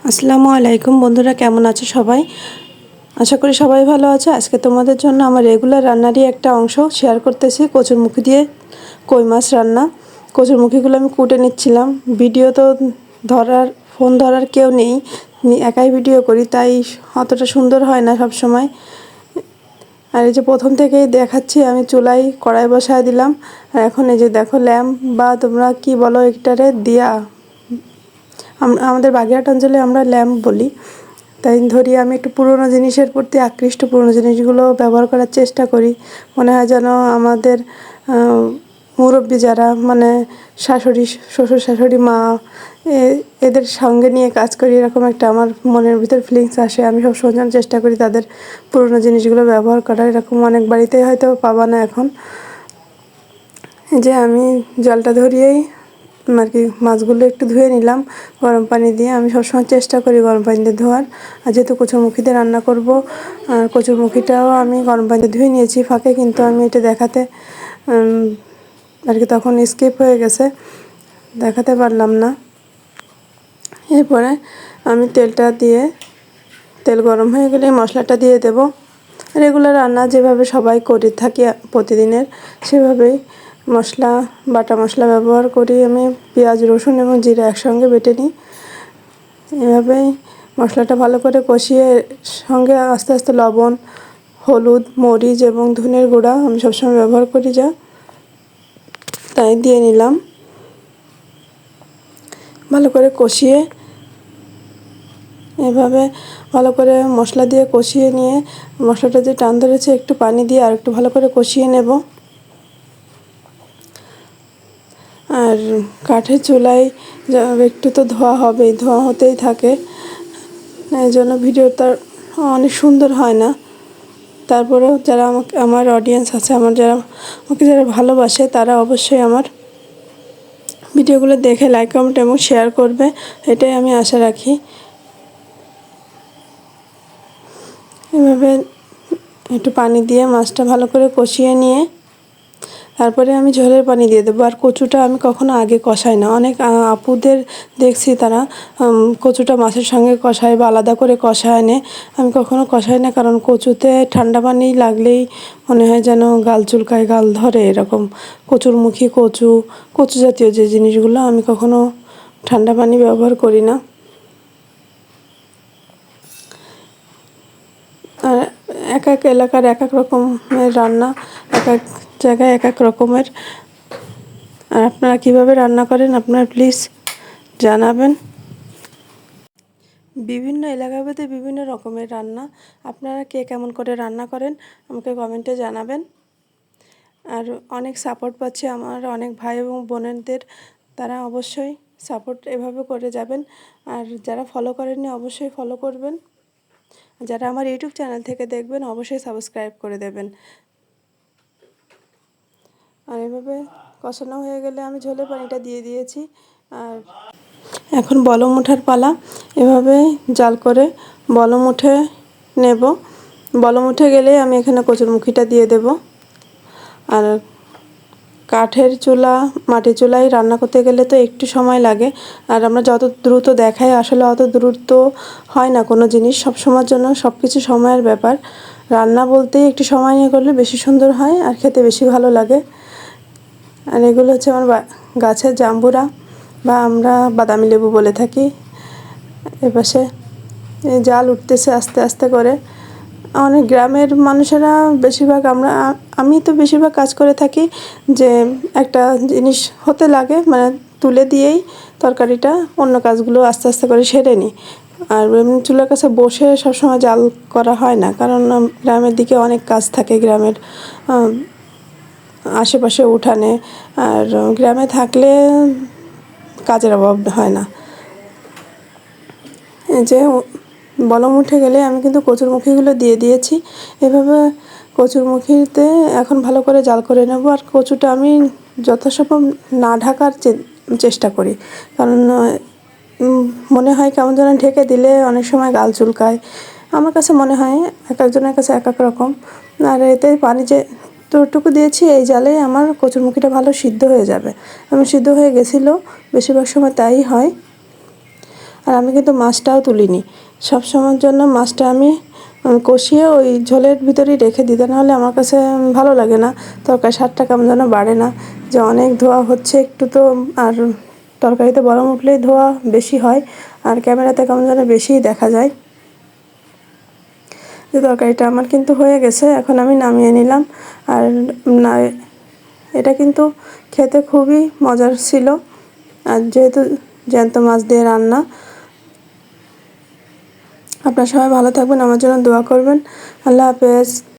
আসসালামু আলাইকুম বন্ধুরা, কেমন আছো সবাই? আশা করি সবাই ভালো আছো। আজকে তোমাদের জন্য আমার রেগুলার রান্নারই একটা অংশ শেয়ার করতেছি, কচুরমুখী দিয়ে কই মাছ রান্না। কচুরমুখীগুলো আমি কুটে নিচ্ছিলাম। ভিডিও তো ফোন ধরার কেউ নেই, একাই ভিডিও করি, তাই অতটা সুন্দর হয় না সব সময়। আর এই যে প্রথম থেকেই দেখাচ্ছি, আমি চুলায় কড়াই বসায় দিলাম। আর এখন এই যে দেখো, ল্যাম্প বা তোমরা কি বলো এটারে, দিয়া, আমাদের বাগেরহাট অঞ্চলে আমরা ল্যাম্প বলি। তাই ধরি আমি একটু পুরনো জিনিসের প্রতি আকৃষ্ট, পুরনো জিনিসগুলো ব্যবহার করার চেষ্টা করি। মনে হয় যেন আমাদের মুরব্বী যারা, মানে শাশুড়ি, শ্বশুর শাশুড়ি, মা, এদের সঙ্গে নিয়ে কাজ করি, এরকম একটা আমার মনের ভিতর ফিলিংস আসে। আমি সবসময় যেন চেষ্টা করি তাদের পুরনো জিনিসগুলো ব্যবহার করার। এরকম অনেক বাড়িতেই হয়তো পাবা না এখন। যে আমি জলটা ধরিয়েই আর কি মাছগুলো একটু ধুয়ে নিলাম গরম পানি দিয়ে। আমি সবসময় চেষ্টা করি গরম পানি দিয়ে ধোয়ার। আর যেহেতু কচুরমুখীতে রান্না করব, আর কচুরমুখীটাও আমি গরম পানিতে ধুয়ে নিয়েছি ফাঁকে, কিন্তু আমি এটা দেখাতে আর কি তখন স্কিপ হয়ে গেছে, দেখাতে পারলাম না। এরপরে আমি তেল গরম হয়ে গেলে মশলাটা দিয়ে দেব। রেগুলার রান্না যেভাবে সবাই করে থাকি প্রতিদিনের, সেভাবেই বাটা মশলা ব্যবহার করি। আমি পেঁয়াজ, রসুন এবং জিরা একসঙ্গে বেটে নিই। এভাবেই মশলাটা ভালো করে কষিয়ে, সঙ্গে আস্তে আস্তে লবণ, হলুদ, মরিচ এবং ধনের গুঁড়া আমি সবসময় ব্যবহার করি, তাই দিয়ে নিলাম। ভালো করে কষিয়ে, এভাবে ভালো করে মশলা দিয়ে কষিয়ে নিয়ে, মশলাটা যে টান ধরেছে একটু পানি দিয়ে আর একটু ভালো করে কষিয়ে নেব। আর কাঠের চুলায় একটু তো ধোয়া হবেই, ধোয়া হতেই থাকে, এই জন্য ভিডিওটা অনেক সুন্দর হয় না। তারপরেও যারা আমার অডিয়েন্স আছে, আমাকে যারা ভালোবাসে, তারা অবশ্যই আমার ভিডিওগুলো দেখে লাইক, কমেন্ট এবং শেয়ার করবে, এটাই আমি আশা রাখি। এভাবে একটু পানি দিয়ে মাছটা ভালো করে কষিয়ে নিয়ে তারপরে আমি ঝোলের পানি দিয়ে দেবো। আর কচুটা আমি কখনো আগে কষাই না। অনেক আপুদের দেখছি তারা কচুটা মাছের সঙ্গে কষায় বা আলাদা করে কষায় নে। আমি কখনো কষাই না, কারণ কচুতে ঠান্ডা পানি লাগলেই মনে হয় যেন গাল চুলকায়, গাল ধরে, এরকম। কচু জাতীয় যে জিনিসগুলো, আমি কখনো ঠান্ডা পানি ব্যবহার করি না। আর এক এক এলাকার এক এক রকমের রান্না, এক এক জায়গায় এক এক রকমের। আর আপনারা কীভাবে রান্না করেন আপনারা প্লিজ জানাবেন। বিভিন্ন এলাকাভেদে বিভিন্ন রকমের রান্না, আপনারা কে কেমন করে রান্না করেন আমাকে কমেন্টে জানাবেন। আর অনেক সাপোর্ট পাচ্ছি আমার অনেক ভাই এবং বোনেদের, তারা অবশ্যই সাপোর্ট এভাবে করে যাবেন। আর যারা ফলো করেননি অবশ্যই ফলো করবেন। যারা আমার ইউটিউব চ্যানেল থেকে দেখবেন অবশ্যই সাবস্ক্রাইব করে দেবেন। আর এভাবে কষানো হয়ে গেলে আমি ঝোলের পানিটা দিয়ে দিয়েছি। আর এখন বলম ওঠার পালা। এভাবে জাল করে বলম উঠে নেব। বলম উঠে গেলে আমি এখানে কচুরমুখীটা দিয়ে দেব। আর কাঠের চুলা, মাটির চুলায় রান্না করতে গেলে তো একটু সময় লাগে। আর আমরা যত দ্রুত দেখাই, আসলে অত দ্রুত হয় না কোনো জিনিস। সব সময়ের জন্য সব কিছু সময়ের ব্যাপার। রান্না বলতেই একটু সময় নিয়ে করলে বেশি সুন্দর হয় আর খেতে বেশি ভালো লাগে। আর এগুলো হচ্ছে আমার গাছের জাম্বুরা, বা আমরা বাদামি লেবু বলে থাকি। এপাশে জাল উঠতেছে আস্তে আস্তে করে। অনেক গ্রামের মানুষেরা বেশিরভাগ, আমি তো বেশিরভাগ কাজ করে থাকি যে একটা জিনিস হতে লাগে, মানে তুলে দিয়েই তরকারিটা অন্য কাজগুলো আস্তে আস্তে করে সেরে নিই। আর এমনি চুলার কাছে বসে সবসময় জাল করা হয় না, কারণ গ্রামের দিকে অনেক কাজ থাকে, গ্রামের আশেপাশে উঠানে। আর গ্রামে থাকলে কাজের অভাব হয় না। যে বলম উঠে গেলে আমি কিন্তু কচুরমুখীগুলো দিয়ে দিয়েছি। এভাবে কচুরমুখীতে এখন ভালো করে জাল করে নেব। আর কচুটা আমি যথাসম্ভব না ঢাকার চেষ্টা করি, কারণ মনে হয় কেমন যেন ঢেকে দিলে অনেক সময় গাল চুলকায়। আমার কাছে মনে হয় এক একজনের কাছে এক এক রকম। আর এতে পানি যে যতটুকু দিয়েছি, এই জালে আমার কচুরমুখীটা ভালো সিদ্ধ হয়ে যাবে। সিদ্ধ হয়ে গেছিলো, বেশিরভাগ সময় তাই হয়। আর আমি কিন্তু মাছটাও তুলিনি। সব সময়ের জন্য মাছটা আমি কষিয়ে ওই ঝোলের ভিতরেই রেখে দিই, নাহলে আমার কাছে ভালো লাগে না, তরকারি স্বাদটা কেমন যেন বাড়ে না। যে অনেক ধোয়া হচ্ছে একটু, তো আর তরকারিতে বলম উঠলেই ধোয়া বেশি হয়, আর ক্যামেরাতে কেমন যেন বেশিই দেখা যায়। যে তরকারিটা আমার কিন্তু হয়ে গেছে, এখন আমি নামিয়ে নিলাম। আর না, এটা কিন্তু খেতে খুবই মজার ছিল, আর যেহেতু জ্যান্ত মাছ দিয়ে রান্না। আপনারা সবাই ভালো থাকবেন, আমার জন্য দোয়া করবেন। আল্লাহ হাফেজ।